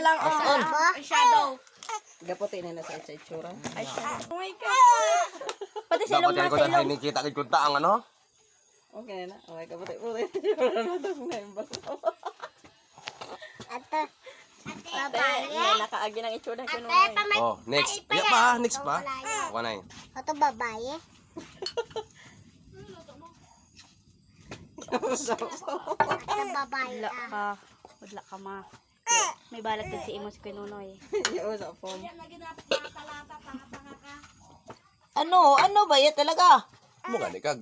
Lang on. Shadow. Gaputi na sa itsura. Ay, shadow. Oh my God. Pati sa ilong Dapat na ko sa na ilong. nakikita kay kunta ang ano. Okay na. Okay, gaputi. Ate. May nakaagi ng itsura ko nung Oh, next. Iya pa, next pa. Ako na eh. Ito babae. Ito babae. Wala ka ma. May balat din si Imo si Kununoy. Iyo sa phone. Ano ba yan talaga? Mo gani kag.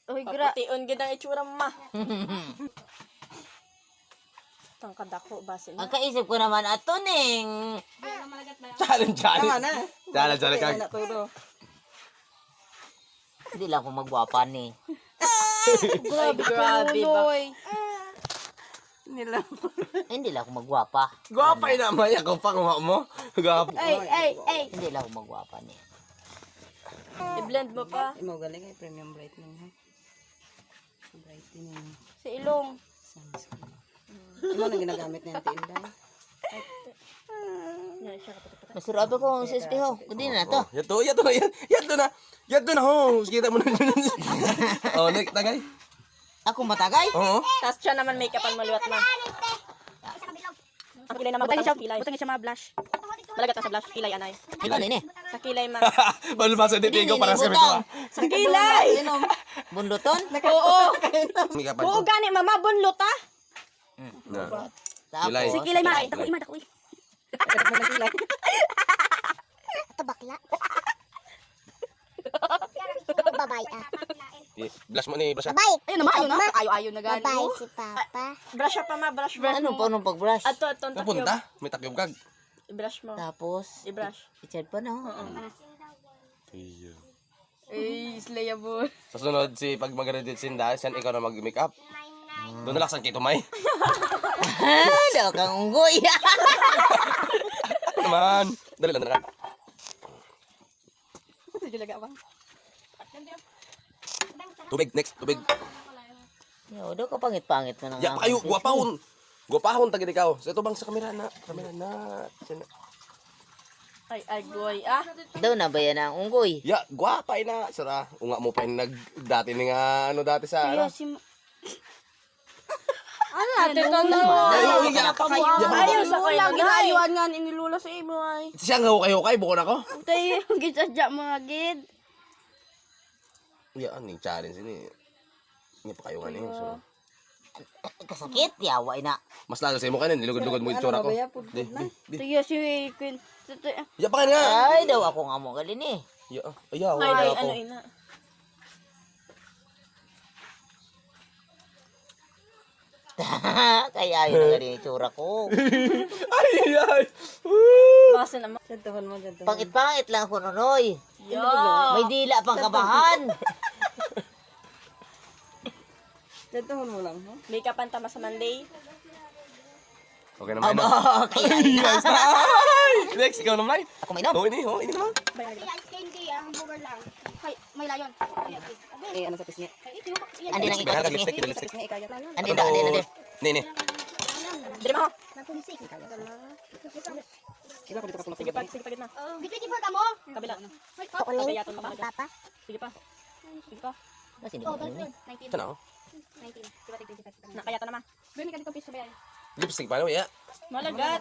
Uy, gra. Putiun gid ang itsura ma. Tangkad ako base na. Ang kaisip ko naman ato ning. Challenge. Tama na. Challenge kag. Hindi lang ako magwapa ni. Grabe ba? Nila. Hindi lang ako magwapa. Gwapay na may ako pa kuha mo. Gwap. Ay. Hindi lang ako magwapa ni. I-blend mo pa. Imo galing ay premium brightening ha. Brightening Sa ilong. sunscreen. Imo nang ginagamit na yung tinday. Masurabi ko sa espeho. Kundi na to. Yato na. Yato na ho. Kita mo na. Oh, next tagay. Ako matagay. Oo. Tapos siya naman makeup ang maluwat na. Ang kilay naman. Butangin siya mga blush. Talaga ta sa blush. Kilay anay. Ito na ini. Sa kilay ma. Balu basa dito ko para sa butang. bito. Sa kilay! Bunduton. Oo. Mika pa. Oo gani mama. Bunlot ha. Kilay. Si kilay ma. Dako. Ito bakla. Ito babae ah. Blush mo ni, blush. Babae. Ayun naman. Ayun na. Ayaw na gani. Babae si Papa. Brush pa ma. Brush. Ano pa nung pag-brush? Ato. Napunta, may takyob kag. I-brush mo. Tapos, I-brush. i-chat pa na. Iyo. Eh, slayable. Sa sunod si pag mag-graduate sinda, siyan ikaw na mag-makeup. Doon na laksan kito may. Daw kang unggoy. Naman. Dali lang. Sige laga bang. Tubig, next, tubig. Yo, daw ka pangit-pangit mo na Ya, kayo, guwapahon. Guwapahon tagid ikaw. Sa ito bang sa kamera na. Siyan na. Ay, goy. Ah. Daw na ba yan ang unggoy? Ya, guwapay na. Sara, unga mo pa yung dati ni nga, ano dati sa, ano? Ano natin ito na? Ayaw sa kayo. Ginayuan nga ni Lula sa imo ay. Siyang hukay-hukay, bukon ako. Tayo, gisadya mga gid. Ya, aning challenge ini. Hindi pa kayo nga niyo. So, Kasakit, yaway na. mas lalo sa imo kanin, nilugod-lugod mo yung tsura ko. Di. Tayo si Queen. Ya pa nga. Ay, daw ako nga mo galin eh. Ya, ayaw, Ay, wala ako. ano ina. Kaya yun na galin yung tsura ko. Ay. Basta naman. Jantuhan mo. Pangit-pangit lang ako nonoy. Yo. May dila pang kabahan. Jantuhan mo lang ha. Makeup ang tama sa Monday. Okay naman na. Aba, kaya Yes. Ay! Next, ikaw naman. ako mainom. Ini naman. Candy ang bugar lang. Hay, may layon. Eh, ano sa pisngi? Andi nang ikaw sa Lipstick, pisngi. lipstick. Pisngi, ikayat. Andi na. Ni. Dili mo. Ila ko dito ka pula. Sige pa gitna. Bitwiti for ka mo. Kabila. Kukunin. Kayaton pa talaga. Papa. Sige pa. Kasi hindi ko alam eh. Sana ako. Nakayata naman. Bini ka dito piso ba yan? Lipstick pa no, ya. Malagat.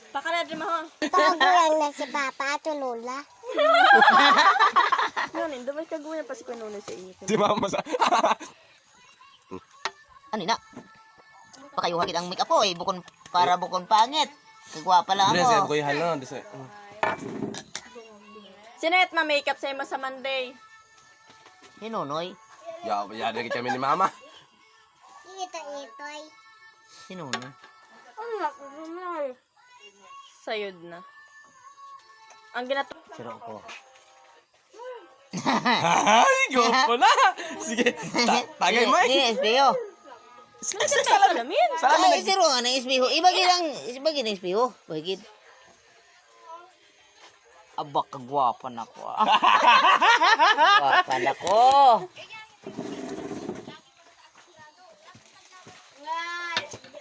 Pakala din mo. Pagurang na si Papa at Lola. Yan, hindi ba kaguyan pa si Kununo sa inyo? Si mama sa. Ano na? Pakayuha kitang make up ko eh. Bukon pangit. Kagwapa lang Dres, ako. ko yung halo, dres. Sinet ma makeup sa imo sa Monday. Sinunoy. Ya, dali kami ni mama. Ito. Sinunoy. Ano na ko sayod na. Ang ginato. Siro ko. Ay, gopo na. Sige, tagay mo. Ni espeho. Salamin. Ay, siro nga ng espeho. Ibagi ng espeho. Bagid. Aba, kagwapa na ko. Gwapa na ko.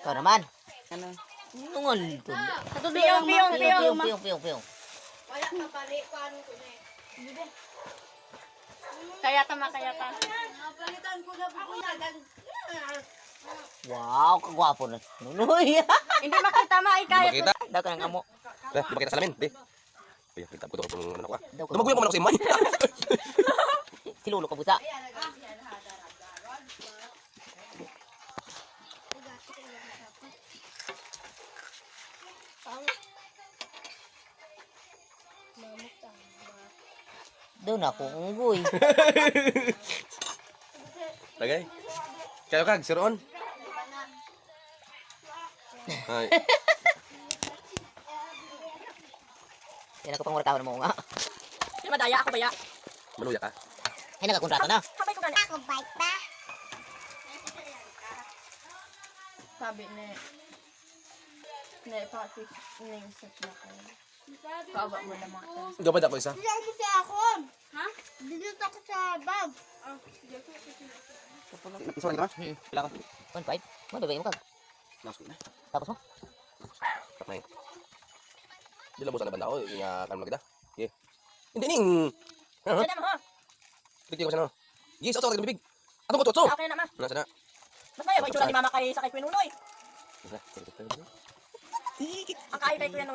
Ikaw naman. Ano? Tungol. Piyong, piyong, piyong. Piyong. Kaya tama, kaya ta. Wow, kagwapo na. Nunoy. Hindi makita ma, kaya Makita. Daw ka ng amo. Di ba kita salamin? Di. Uy, kita ko to kung ano ko. Daw ka. Tumaguyan ko man ako sa imay. Silulo ka busa. Doon ako unggoy. Tagay. Kayo kag, siroon. Ay. Yan ako pang warkawan mo nga. Hindi madaya ako baya. Maluya ka. Ay nagakontrata na. Sabay ko gani. Ako bike pa. Sabi ni pati ning set na ko. Kaaba mo na mga. Gabad ako isa. Dito ako sa ako. Ha? Dito ako sa bag. Isa lang ka? Pila ka? 1.5. Mo bebay mo ka. Nasko na. Tapos mo. Patay. Di lang mo sa banda ko, nga kan kita. Okay. Hindi ning. Ha? Kada mo ha. Dito ko sa no. Yes, oto ka bibig. Atong ko to. Okay na ma. Nasa na. Mas maya ba itsura ni mama kay sa kay Pinunoy? Nasa. Ang kay kay Kuya